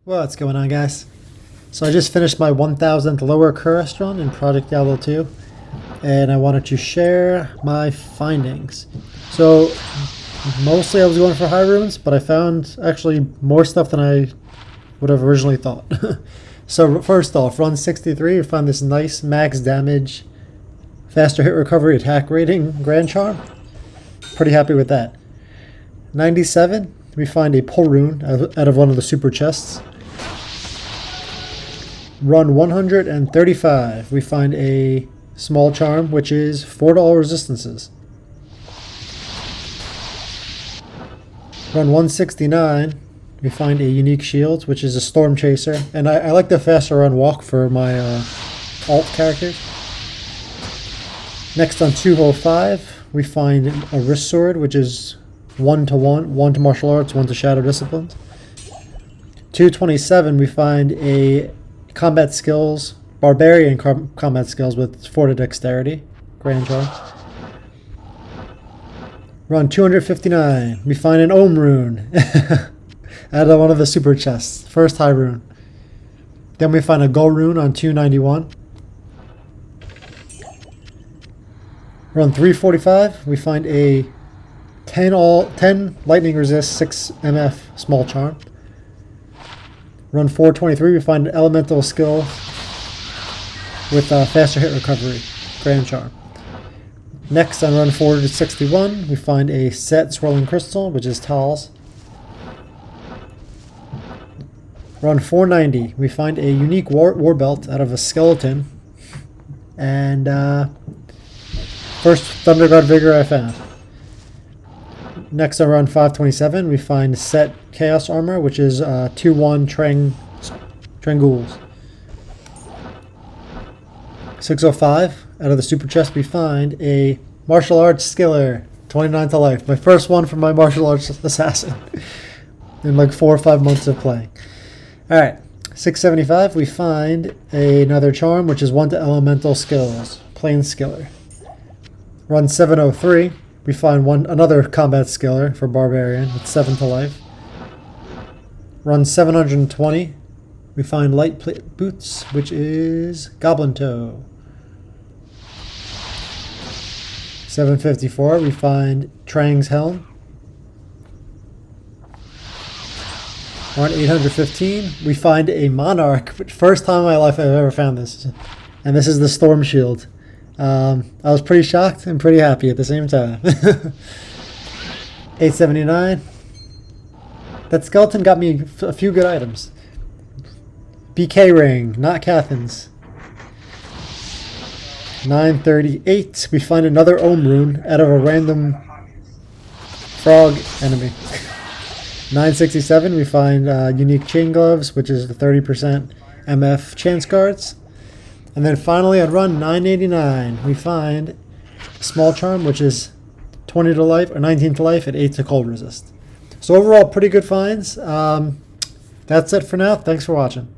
What's going on, guys? So I just finished my 1000th lower Kurast run in Project Diablo 2, and I wanted to share my findings. So mostly I was going for high runes, but I found actually more stuff than I would have originally thought. So first off, run 63, we found this nice max damage, faster hit recovery, attack rating Grand Charm. Pretty happy with that. 97, we find a pull rune out of one of the super chests. Run 135, we find a small charm, which is 4 to all resistances. Run 169, we find a unique shield, which is a storm chaser, and I like the faster run walk for my alt characters. Next on 205, we find a wrist sword, which is 1 to martial arts, 1 to shadow disciplines. 227, we find a combat skills, barbarian combat skills with 4 to dexterity, Grand Charm. Run 259, we find an Ohm rune out of one of the super chests, first high rune. Then we find a Go rune on 291. Run 345, we find a 10 lightning resist, 6 MF small charm. Run 423, we find an elemental skill with faster hit recovery, Grand Charm. Next on run 461, we find a set swirling crystal, which is Tal's. Run 490, we find a unique war belt out of a skeleton. And first Thunder God Vigor I found. Next on run 527, we find set Chaos Armor, which is 2-1 Trangools. 605, out of the super chest we find a martial arts skiller, 29 to life. My first one from my martial arts assassin in like 4 or 5 months of playing. Alright, 675, we find another charm, which is 1 to elemental skills, plain skiller. Run 703. We find another combat skiller for Barbarian with 7 to life. Run 720. We find light plate boots, which is Goblin Toe. 754. We find Trang's Helm. Run 815. We find a Monarch, which first time in my life I've ever found this, and this is the Storm Shield. I was pretty shocked and pretty happy at the same time. 879. That skeleton got me a few good items. BK ring, not Cathin's. 938. We find another Ohm rune out of a random frog enemy. 967. We find unique chain gloves, which is the 30% MF chance cards. And then finally on run 989, we find a small charm, which is 20 to life, or 19 to life, and 8 to cold resist. So overall, pretty good finds. That's it for now. Thanks for watching.